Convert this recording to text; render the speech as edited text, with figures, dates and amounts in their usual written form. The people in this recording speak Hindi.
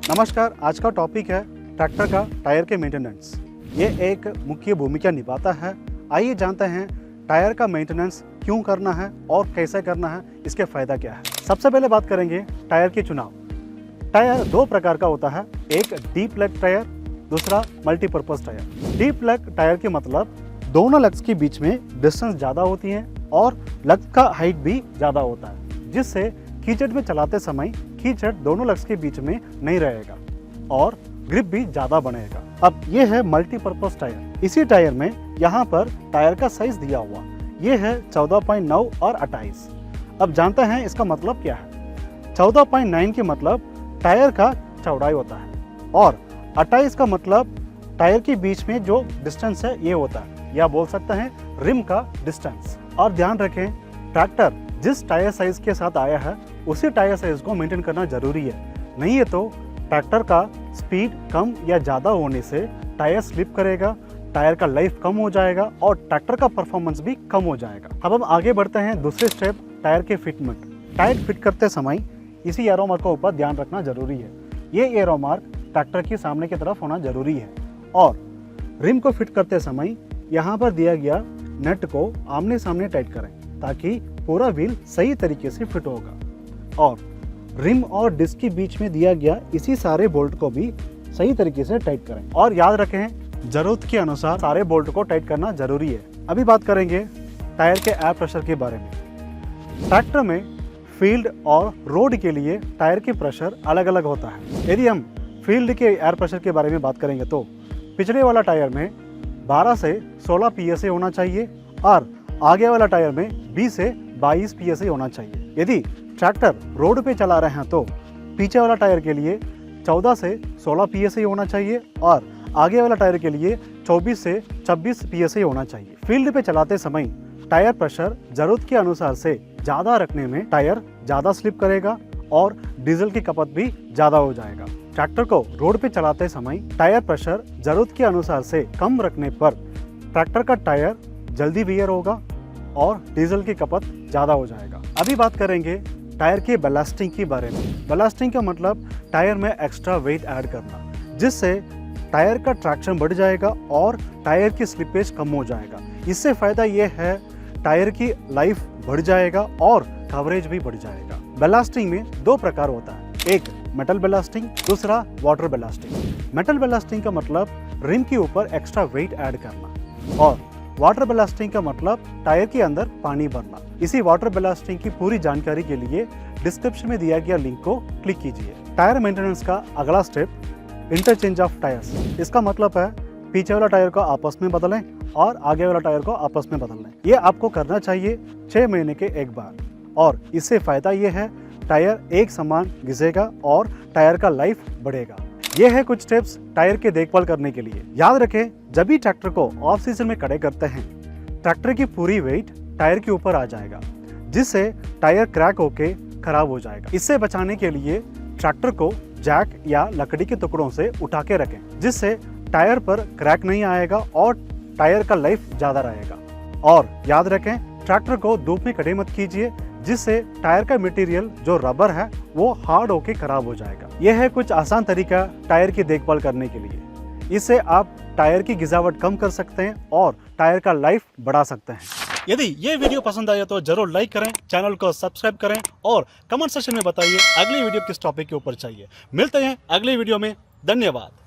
नमस्कार, आज का टॉपिक है ट्रैक्टर का टायर के मेंटेनेंस। ये एक मुख्य भूमिका निभाता है। आइए जानते हैं टायर का मेंटेनेंस क्यों करना है और कैसे करना है, इसके फायदा क्या है। सबसे पहले बात करेंगे टायर के चुनाव। टायर दो प्रकार का होता है, एक डीप लेग टायर, दूसरा multipurpose tyre. Deep leg tyre के मतलब दोनों लेग्स के बीच में डिस्टेंस ज़्यादा होती है और लेग का हाइट भी ज़्यादा होता है, जिससे कीचड़ में चलाते समय कीचड़ दोनों लेग्स के बीच में नहीं रहेगा और ग्रिप भी ज़्यादा बनेगा। अब ये है मल्टीपर्पज टायर। इसी टायर में यहाँ पर टायर का साइज दिया हुआ, ये है 14.9 और 28। अब जानते हैं इसका मतलब क्या है। 14.9 के मतलब टायर का चौड़ाई होता है और 28 का मतलब टायर के बीच में जो डिस्टेंस है ये होता है, या बोल सकते हैं रिम का डिस्टेंस। और ध्यान रखें, ट्रैक्टर जिस टायर साइज के साथ आया है उसी टायर साइज को मेंटेन करना जरूरी है। नहीं है तो ट्रैक्टर का स्पीड कम या ज़्यादा होने से टायर स्लिप करेगा, टायर का लाइफ कम हो जाएगा और ट्रैक्टर का परफॉर्मेंस भी कम हो जाएगा। अब हम आगे बढ़ते हैं दूसरे स्टेप, टायर के फिटमेंट। टायर फिट करते समय इसी एरो मार्क का ऊपर ध्यान रखना जरूरी है। ये एरो मार्क ट्रैक्टर के सामने की तरफ होना जरूरी है। और रिम को फिट करते समय यहाँ पर दिया गया नट को आमने सामने टाइट करें ताकि पूरा व्हील सही तरीके से फिट होगा। और रिम और डिस्क के बीच में दिया गया इसी सारे बोल्ट को भी सही तरीके से टाइट करें। और याद रखें, जरूरत के अनुसार सारे बोल्ट को टाइट करना जरूरी है। अभी बात करेंगे टायर के एयर प्रेशर के बारे में। ट्रैक्टर में फील्ड और रोड के लिए टायर के प्रेशर अलग अलग होता है। यदि हम फील्ड के एयर प्रेशर के बारे में बात करेंगे तो पिछले वाला टायर में 12 से 16 PSI होना चाहिए और आगे वाला टायर में 20 से 22 PSI होना चाहिए। यदि ट्रैक्टर रोड पे चला रहे हैं तो पीछे वाला टायर के लिए 14 से 16 PSI होना चाहिए और आगे वाला टायर के लिए 24 से 26 PSI होना चाहिए। फील्ड पे चलाते समय टायर प्रेशर जरूरत के अनुसार से ज़्यादा रखने में टायर ज़्यादा स्लिप करेगा और डीजल की खपत भी ज़्यादा हो जाएगा। ट्रैक्टर को रोड पे चलाते समय टायर प्रेशर जरूरत के अनुसार से कम रखने पर ट्रैक्टर का टायर जल्दी वियर होगा और डीजल की खपत ज़्यादा हो जाएगा। अभी बात करेंगे टायर के बैलास्टिंग के बारे में। बैलास्टिंग का मतलब टायर में एक्स्ट्रा वेट ऐड करना, जिससे टायर का ट्रैक्शन बढ़ जाएगा और टायर की स्लिपेज कम हो जाएगा। इससे फ़ायदा ये है, टायर की लाइफ बढ़ जाएगा और कवरेज भी बढ़ जाएगा। बैलास्टिंग में दो प्रकार होता है, एक मेटल बैलास्टिंग, दूसरा वाटर बैलास्टिंग। मेटल बैलास्टिंग का मतलब रिम के ऊपर एक्स्ट्रा वेट ऐड करना और वाटर बैलास्टिंग का मतलब टायर के अंदर पानी भरना। इसी वाटर बैलास्टिंग की पूरी जानकारी के लिए डिस्क्रिप्शन में दिया गया लिंक को क्लिक कीजिए। टायर मेंटेनेंस का अगला स्टेप इंटरचेंज ऑफ टायर्स। इसका मतलब है पीछे वाला टायर को आपस में बदलें और आगे वाला टायर को आपस में बदल लें। ये आपको करना चाहिए 6 महीने के एक बार और इससे फायदा ये है, टायर एक समान घिसेगा और टायर का लाइफ बढ़ेगा। ये है कुछ स्टेप्स टायर के देखभाल करने के लिए। याद रखें, जब भी ट्रैक्टर को ऑफ सीजन में खड़े करते हैं, ट्रैक्टर की पूरी वेट टायर के ऊपर आ जाएगा, जिससे टायर क्रैक होके खराब हो जाएगा। इससे बचाने के लिए ट्रैक्टर को जैक या लकड़ी के टुकड़ों से उठा के रखें, जिससे टायर पर क्रैक नहीं आएगा और टायर का लाइफ ज्यादा रहेगा। और याद रखें, ट्रैक्टर को धूप में खड़े मत कीजिए, जिससे टायर का मटेरियल जो रबर है वो हार्ड होके खराब हो जाएगा। यह है कुछ आसान तरीका टायर की देखभाल करने के लिए। इससे आप टायर की गिरावट कम कर सकते हैं और टायर का लाइफ बढ़ा सकते हैं। यदि ये वीडियो पसंद आया तो जरूर लाइक करें, चैनल को सब्सक्राइब करें और कमेंट सेक्शन में बताइए अगली वीडियो किस टॉपिक के ऊपर चाहिए। मिलते हैं अगली वीडियो में। धन्यवाद।